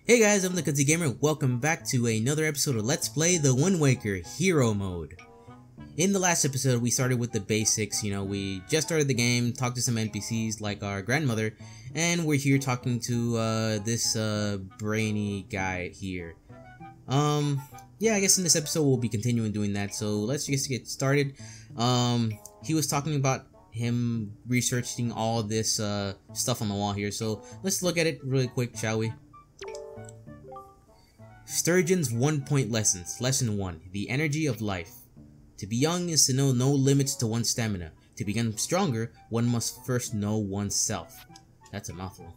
Hey guys, I'm TheGutsyGamer. Welcome back to another episode of Let's Play the Windwaker Hero Mode. In the last episode, we started with the basics. We just started the game, talked to some NPCs like our grandmother, and we're here talking to this brainy guy here. Yeah, I guess in this episode we'll be continuing doing that. So let's just get started. He was talking about him researching all this stuff on the wall here. So let's look at it really quick, shall we? Sturgeon's 1-point lessons. Lesson 1. The energy of life. To be young is to know no limits to one's stamina. To become stronger, one must first know oneself. That's a mouthful.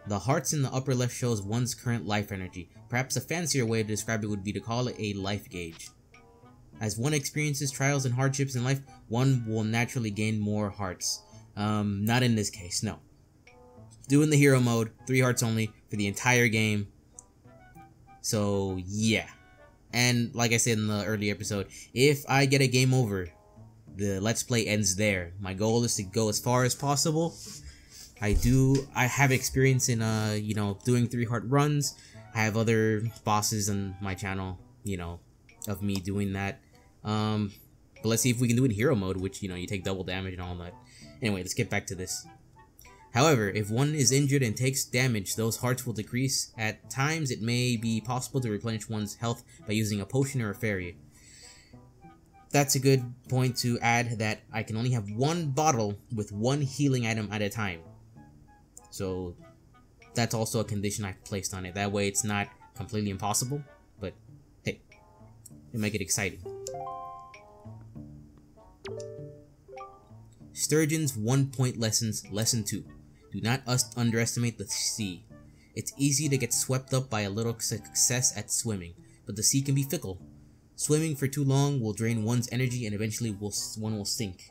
The hearts in the upper left shows one's current life energy. Perhaps a fancier way to describe it would be to call it a life gauge. As one experiences trials and hardships in life, one will naturally gain more hearts. Not in this case, no. Doing the hero mode, 3 hearts only for the entire game. So yeah, and like I said in the earlier episode, if I get a game over, the Let's Play ends there. My goal is to go as far as possible. I have experience in doing 3 heart runs. I have other bosses on my channel, of me doing that. But let's see if we can do it in hero mode, which you take double damage and all that. Anyway, let's get back to this. However, if one is injured and takes damage, those hearts will decrease. At times, it may be possible to replenish one's health by using a potion or a fairy. That's a good point to add, that I can only have 1 bottle with 1 healing item at a time. So that's also a condition I've placed on it. That way it's not completely impossible, but hey, it make it exciting. Sturgeon's 1-point lessons. Lesson 2. Do not underestimate the sea. It's easy to get swept up by a little success at swimming, but the sea can be fickle. Swimming for too long will drain one's energy and eventually one will sink.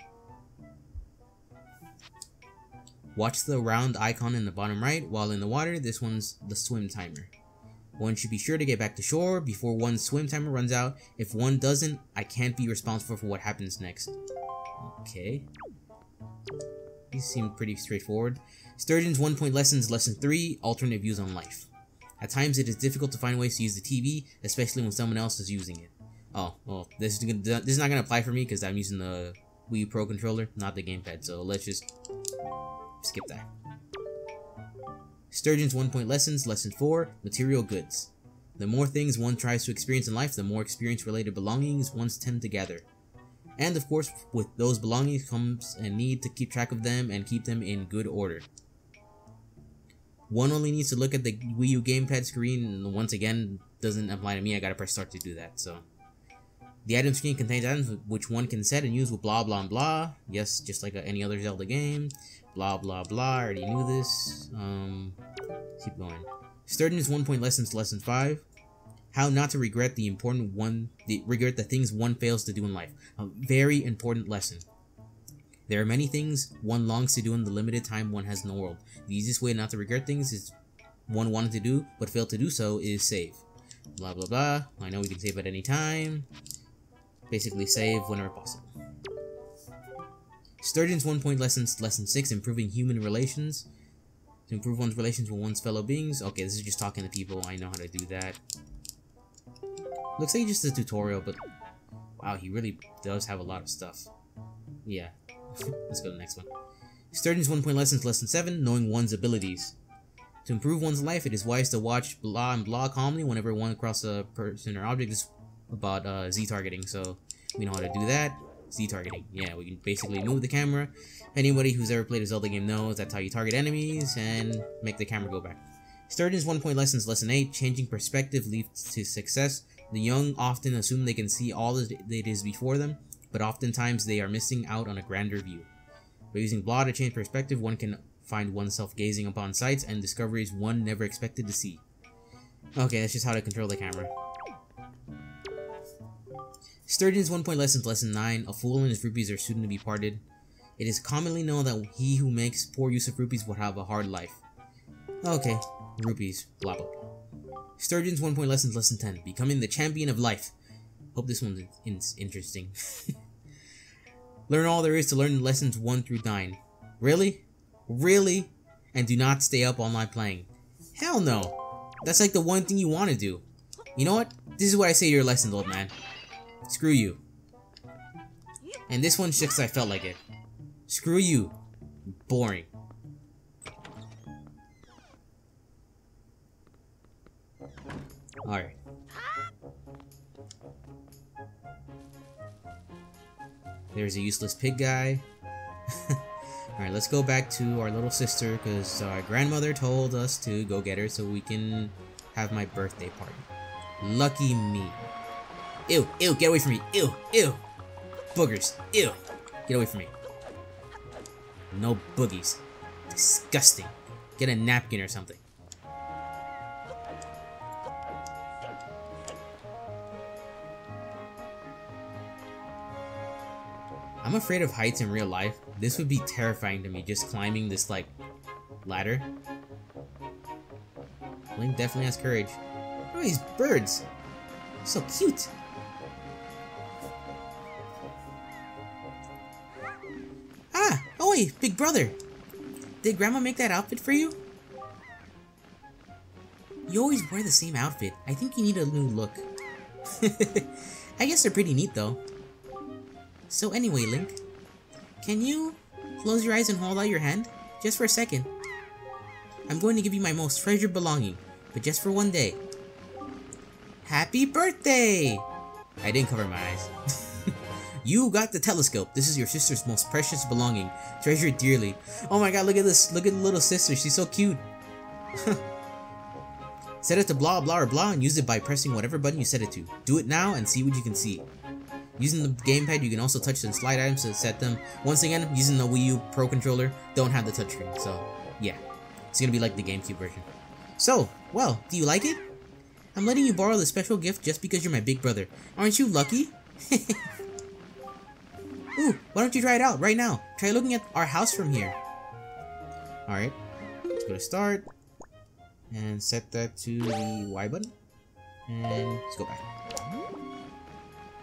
Watch the round icon in the bottom right. While in the water, this one's the swim timer. One should be sure to get back to shore before one's swim timer runs out. If one doesn't, I can't be responsible for what happens next. Okay. These seem pretty straightforward. Sturgeon's 1-point lessons. Lesson 3. Alternate views on life. At times it is difficult to find ways to use the TV, especially when someone else is using it. Oh, well, this is not going to apply for me because I'm using the Wii U Pro controller, not the gamepad, so let's just skip that. Sturgeon's 1-point lessons. Lesson 4. Material goods. The more things one tries to experience in life, the more experience-related belongings one tends to gather. And of course, with those belongings comes a need to keep track of them and keep them in good order. One only needs to look at the Wii U gamepad screen, and once again, doesn't apply to me. I gotta press start to do that. So, the item screen contains items which one can set and use with blah blah blah. Yes, just like any other Zelda game. Blah blah blah. I already knew this. Keep going. Sturgeon's 1-point lessons. Lesson 5. How not to regret the things one fails to do in life. A very important lesson. There are many things one longs to do in the limited time one has in the world. The easiest way not to regret things is one wanted to do but failed to do so is save. Blah blah blah. I know we can save at any time. Basically save whenever possible. Sturgeon's 1-point lessons. Lesson 6. Improving human relations. To improve one's relations with one's fellow beings. Okay, this is just talking to people. I know how to do that. Looks like just a tutorial, but wow, he really does have a lot of stuff. Yeah, let's go to the next one. Sturgeon's 1-point lessons. Lesson 7. Knowing one's abilities. To improve one's life, it is wise to watch blah and blah calmly whenever one across a person or object. Is about Z targeting, so we know how to do that. Z targeting. Yeah, we can basically move the camera. Anybody who's ever played a Zelda game knows that's how you target enemies and make the camera go back. Sturgeon's 1-point lessons. Lesson 8. Changing perspective leads to success. The young often assume they can see all that it is before them, but oftentimes they are missing out on a grander view. By using blah to change perspective, one can find oneself gazing upon sights and discoveries one never expected to see. Okay, that's just how to control the camera. Sturgeon's 1-point lessons. Lesson 9. A fool and his rupees are soon to be parted. It is commonly known that he who makes poor use of rupees will have a hard life. Okay, rupees, blah blah blah. Sturgeon's 1-point lessons. Lesson 10. Becoming the champion of life. Hope this one is interesting. Learn all there is to learn in lessons 1 through 9. Really? Really? And do not stay up all night playing. Hell no. That's like the one thing you want to do. You know what? This is what I say to your lessons, old man. Screw you. And this one's just 'cause I felt like it. Screw you. Boring. Alright. There's a useless pig guy. Alright, let's go back to our little sister because our grandmother told us to go get her so we can have my birthday party. Lucky me. Ew, ew, get away from me. Ew, ew. Boogers. Ew. Get away from me. No boogies. Disgusting. Get a napkin or something. I'm afraid of heights in real life. This would be terrifying to me, just climbing this, like, ladder. Link definitely has courage. Oh, these birds! So cute! Ah! Oi! Big brother! Did Grandma make that outfit for you? You always wear the same outfit. I think you need a new look. I guess they're pretty neat, though. So anyway, Link, can you close your eyes and hold out your hand? Just for a second. I'm going to give you my most treasured belonging, but just for one day. Happy birthday! I didn't cover my eyes. You got the telescope. This is your sister's most precious belonging. Treasure it dearly. Oh my god, look at this. Look at the little sister. She's so cute. Set it to blah blah or blah and use it by pressing whatever button you set it to. Do it now and see what you can see. Using the gamepad, you can also touch and slide items to set them. Once again, using the Wii U Pro controller, don't have the touchscreen, so yeah. It's gonna be like the GameCube version. So, well, do you like it? I'm letting you borrow the special gift just because you're my big brother. Aren't you lucky? Ooh, why don't you try it out right now? Try looking at our house from here. Alright, let's go to start. And set that to the Y button. And let's go back.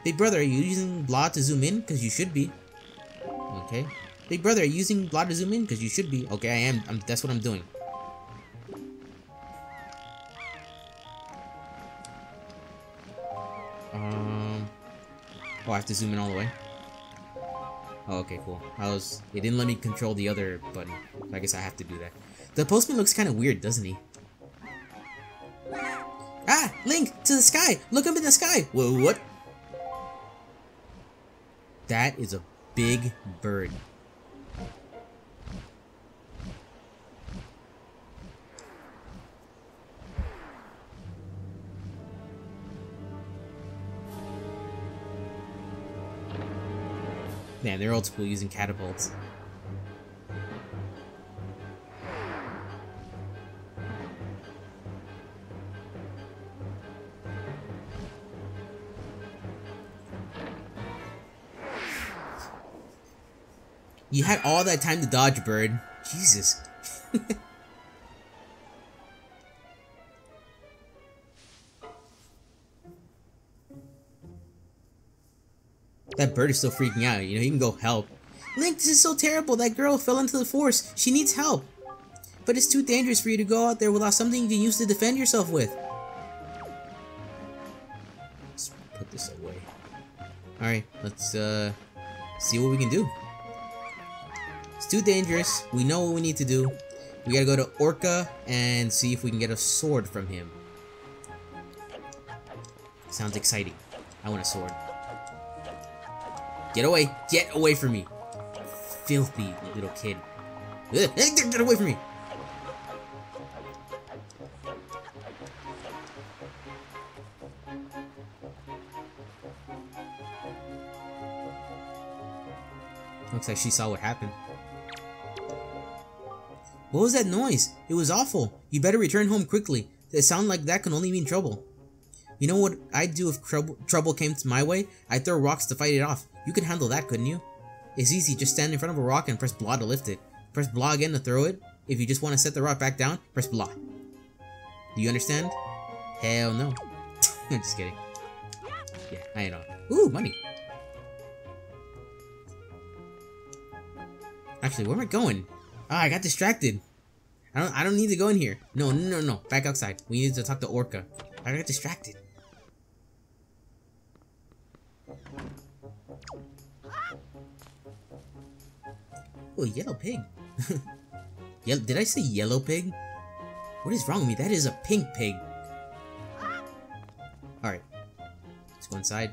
Big brother, are you using blah to zoom in? Because you should be. Okay. Big brother, are you using blah to zoom in? Because you should be. Okay, I am. That's what I'm doing. Oh, I have to zoom in all the way? Oh, okay, cool. It didn't let me control the other button. So I guess I have to do that. The postman looks kind of weird, doesn't he? Ah! Link! To the sky! Look up in the sky! Whoa, what? That is a big bird. Man, they're old school using catapults. You had all that time to dodge, bird. Jesus. That bird is still freaking out. You know, you can go help. Link, this is so terrible. That girl fell into the forest. She needs help. But it's too dangerous for you to go out there without something you can use to defend yourself with. Let's put this away. Alright, let's see what we can do. It's too dangerous. We know what we need to do. We gotta go to Orca and see if we can get a sword from him. Sounds exciting. I want a sword. Get away! Get away from me! Filthy little kid. Get away from me! Looks like she saw what happened. What was that noise? It was awful. You better return home quickly. It sounded like that can only mean trouble. You know what I'd do if trouble came to my way? I'd throw rocks to fight it off. You could handle that, couldn't you? It's easy, just stand in front of a rock and press blah to lift it. Press blah again to throw it. If you just want to set the rock back down, press blah. Do you understand? Hell no. I'm just kidding. Yeah, I know. Ooh, money. Actually, where am I going? Ah, I got distracted. I don't need to go in here. No, no, no, no. Back outside. We need to talk to Orca. I got distracted. Oh, yellow pig. Did I say yellow pig? What is wrong with me? That is a pink pig. Alright. Let's go inside.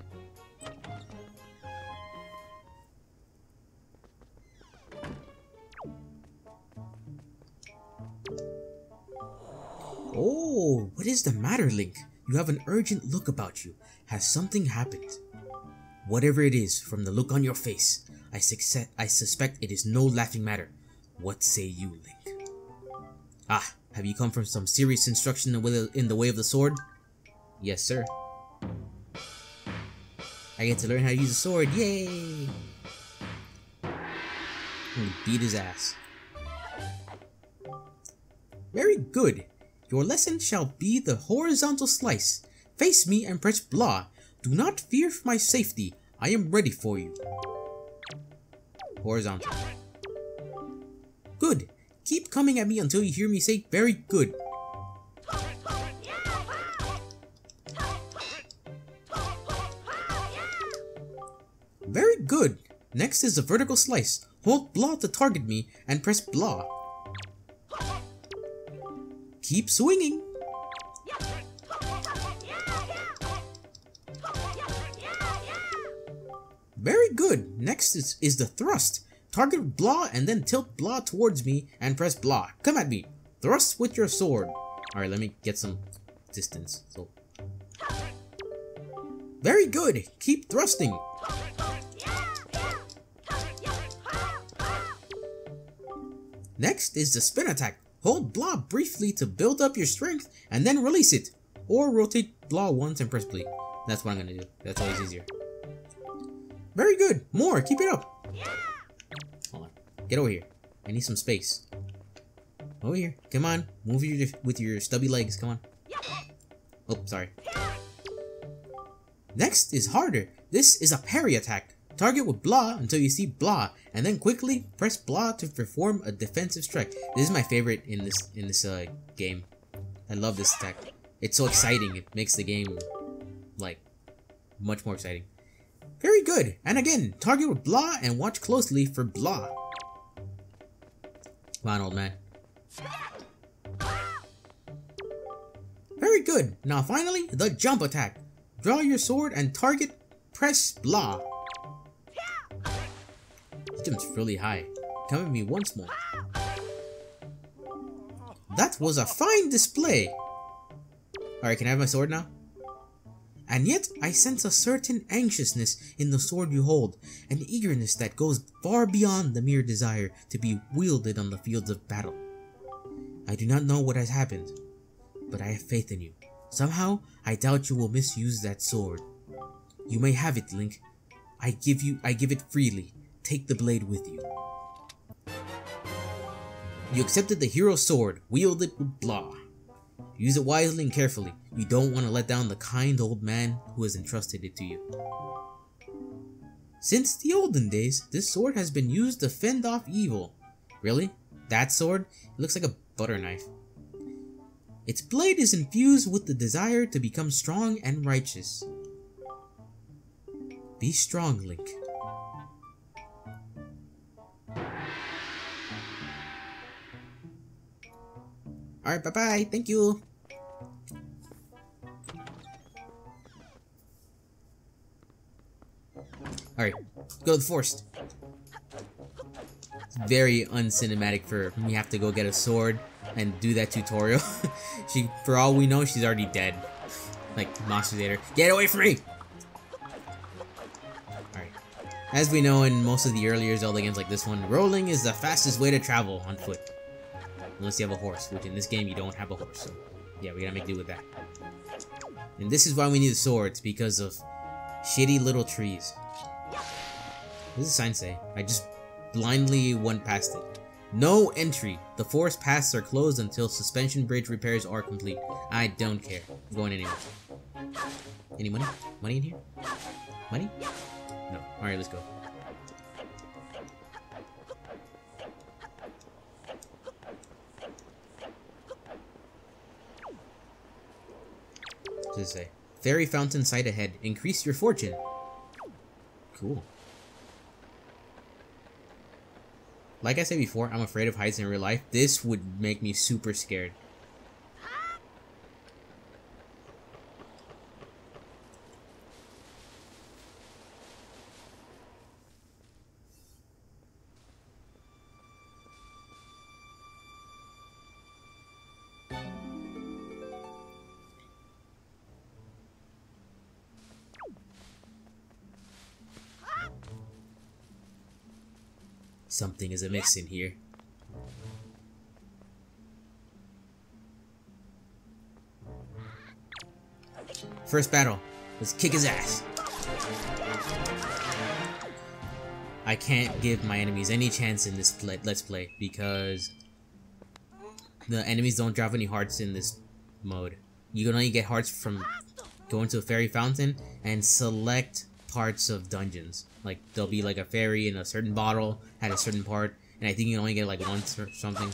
Oh, what is the matter, Link? You have an urgent look about you. Has something happened? Whatever it is, from the look on your face, I suspect it is no laughing matter. What say you, Link? Ah, have you come from some serious instruction in the way of the sword? Yes, sir. I get to learn how to use a sword, yay! And beat his ass. Very good. Your lesson shall be the horizontal slice. Face me and press blah. Do not fear for my safety. I am ready for you. Horizontal. Good. Keep coming at me until you hear me say very good. Very good. Next is the vertical slice. Hold blah to target me and press blah. Keep swinging. Very good. Next is the thrust. Target blah and then tilt blah towards me and press blah. Come at me. Thrust with your sword. Alright, let me get some distance. So. Very good. Keep thrusting. Next is the spin attack. Hold blah briefly to build up your strength and then release it. Or rotate blah once and press B. That's what I'm gonna do. That's always easier. Very good. More. Keep it up. Hold on. Get over here. I need some space. Over here. Come on. Move with your stubby legs. Come on. Oh, sorry. Next is harder. This is a parry attack. Target with blah until you see blah, and then quickly press blah to perform a defensive strike. This is my favorite in this game. I love this attack. It's so exciting. It makes the game like much more exciting. Very good. And again, target with blah and watch closely for blah. Come on, old man. Very good. Now finally, the jump attack. Draw your sword and target, press blah. He jumps really high. Come at me once more. That was a fine display. Alright, can I have my sword now? And yet, I sense a certain anxiousness in the sword you hold, an eagerness that goes far beyond the mere desire to be wielded on the fields of battle. I do not know what has happened, but I have faith in you. Somehow, I doubt you will misuse that sword. You may have it, Link. I give it freely. Take the blade with you. You accepted the hero sword, wield it with blah. Use it wisely and carefully. You don't want to let down the kind old man who has entrusted it to you. Since the olden days, this sword has been used to fend off evil. Really? That sword? It looks like a butter knife. Its blade is infused with the desire to become strong and righteous. Be strong, Link. Alright, bye-bye. Thank you. Alright, go to the forest. It's very uncinematic for me have to go get a sword and do that tutorial. For all we know, she's already dead. Like, Monster Theater. Get away from me! Alright. As we know in most of the earlier Zelda games like this one, rolling is the fastest way to travel on foot. Unless you have a horse, which in this game you don't have a horse, so yeah, we gotta make do with that. And this is why we need the swords, because of shitty little trees. What does the sign say? I just blindly went past it. No entry. The forest paths are closed until suspension bridge repairs are complete. I don't care. I'm going anyway. Any money? Money in here? Money? No. Alright, let's go. does it say? Fairy fountain sight ahead. Increase your fortune. Cool. Like I said before, I'm afraid of heights in real life. This would make me super scared. Something is amiss in here. First battle. Let's kick his ass. I can't give my enemies any chance in this let's play because the enemies don't drop any hearts in this mode. You can only get hearts from going to a fairy fountain and select parts of dungeons. Like there'll be like a fairy in a certain bottle at a certain part, and I think you can only get like once or something.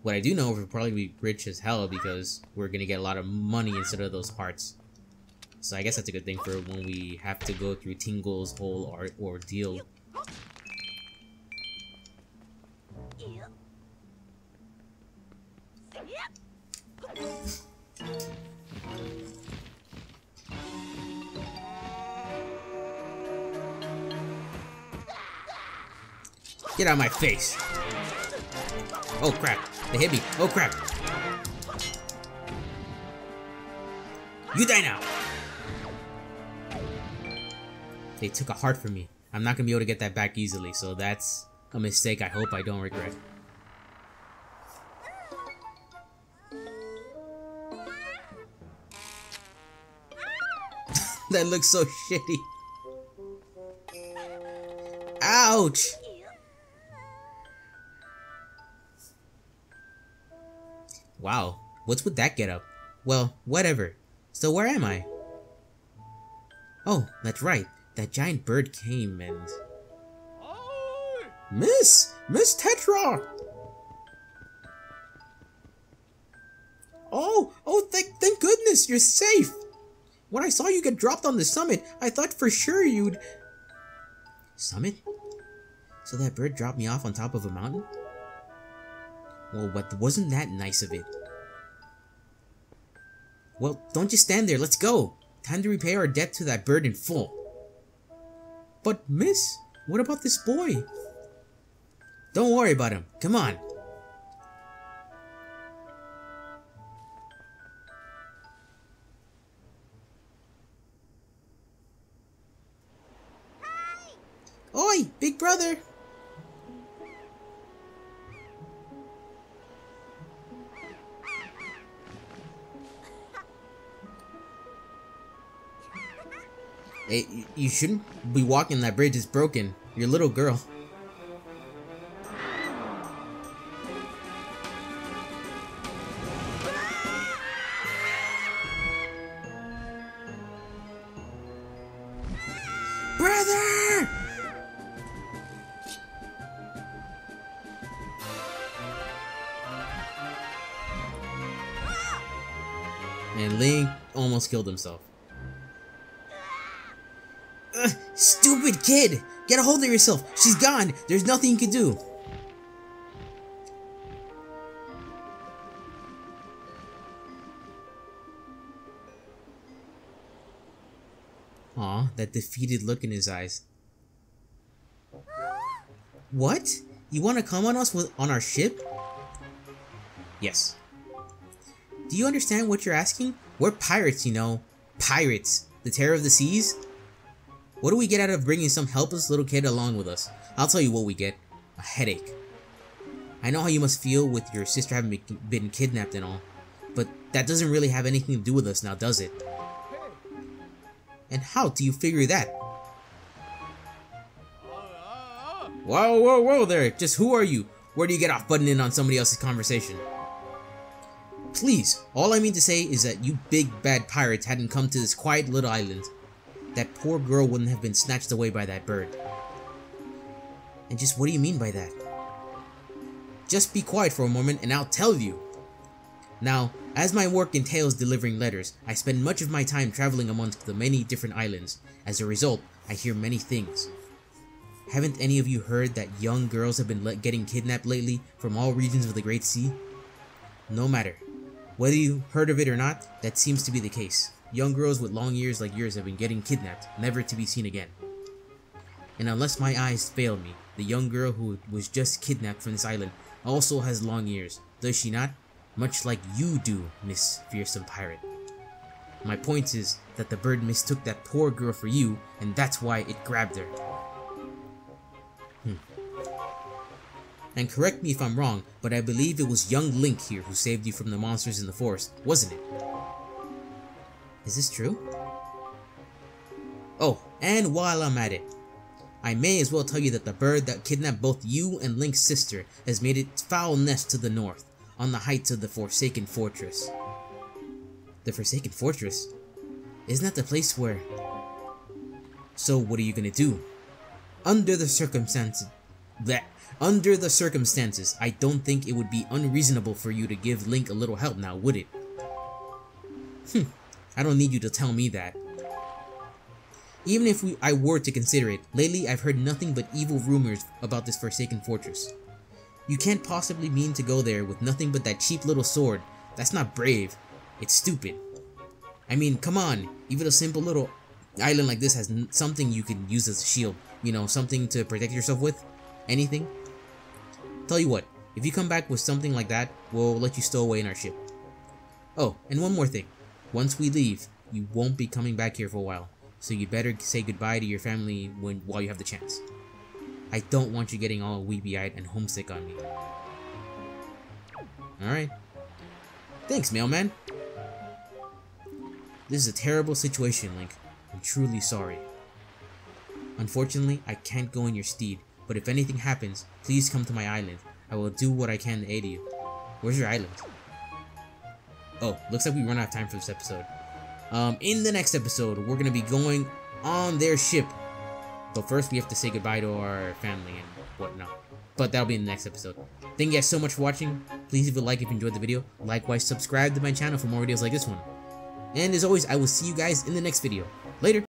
What I do know, we'll probably be rich as hell because we're gonna get a lot of money instead of those hearts. So I guess that's a good thing for when we have to go through Tingle's whole ordeal. Get out of my face! Oh crap! They hit me! Oh crap! You die now! They took a heart from me. I'm not gonna be able to get that back easily, so that's a mistake I hope I don't regret. That looks so shitty. Ouch! Wow, what's with that getup? Well, whatever. So where am I? Oh, that's right. That giant bird came and... Miss Tetra! Oh, thank goodness, you're safe! When I saw you get dropped on the summit, I thought for sure you'd... Summit? So that bird dropped me off on top of a mountain? Well, what wasn't that nice of it? Well, don't just stand there, let's go! Time to repay our debt to that bird in full. But, miss, what about this boy? Don't worry about him, come on! Oi, big brother! Hey, you shouldn't be walking that bridge, it's broken. You're a little girl. Brother! And Link almost killed himself. Stupid kid! Get a hold of yourself! She's gone! There's nothing you can do! Aw, that defeated look in his eyes. What? You want to come on us on our ship? Yes. Do you understand what you're asking? We're pirates, you know. Pirates. The terror of the seas? What do we get out of bringing some helpless little kid along with us? I'll tell you what we get. A headache. I know how you must feel with your sister having been kidnapped and all, but that doesn't really have anything to do with us now, does it? And how do you figure that? Whoa there! Just who are you? Where do you get off butting in on somebody else's conversation? Please, all I mean to say is that you big bad pirates hadn't come to this quiet little island, that poor girl wouldn't have been snatched away by that bird. And just what do you mean by that? Just be quiet for a moment and I'll tell you. Now, as my work entails delivering letters, I spend much of my time traveling amongst the many different islands. As a result, I hear many things. Haven't any of you heard that young girls have been getting kidnapped lately from all regions of the Great Sea? No matter. Whether you heard of it or not, that seems to be the case. Young girls with long ears like yours have been getting kidnapped, never to be seen again. And unless my eyes fail me, the young girl who was just kidnapped from this island also has long ears, does she not? Much like you do, Miss Fearsome Pirate. My point is that the bird mistook that poor girl for you, and that's why it grabbed her. And correct me if I'm wrong, but I believe it was young Link here who saved you from the monsters in the forest, wasn't it? Is this true? Oh, and while I'm at it, I may as well tell you that the bird that kidnapped both you and Link's sister has made its foul nest to the north, on the heights of the Forsaken Fortress. The Forsaken Fortress? Isn't that the place where... So what are you gonna do? Under the circumstances, I don't think it would be unreasonable for you to give Link a little help now, would it? I don't need you to tell me that. Even if I were to consider it, lately I've heard nothing but evil rumors about this Forsaken Fortress. You can't possibly mean to go there with nothing but that cheap little sword. That's not brave. It's stupid. I mean, come on. Even a simple little island like this has something you can use as a shield. You know, something to protect yourself with. Anything. Tell you what, if you come back with something like that, we'll let you stow away in our ship. Oh, and one more thing. Once we leave, you won't be coming back here for a while. So you better say goodbye to your family while you have the chance. I don't want you getting all weepy-eyed and homesick on me. Alright. Thanks, mailman. This is a terrible situation, Link. I'm truly sorry. Unfortunately, I can't go in your steed, but if anything happens, please come to my island. I will do what I can to aid you. Where's your island? Oh, looks like we run out of time for this episode. In the next episode, we're going to be going on their ship. But first, we have to say goodbye to our family and whatnot. But that'll be in the next episode. Thank you guys so much for watching. Please leave a like if you enjoyed the video. Likewise, subscribe to my channel for more videos like this one. And as always, I will see you guys in the next video. Later!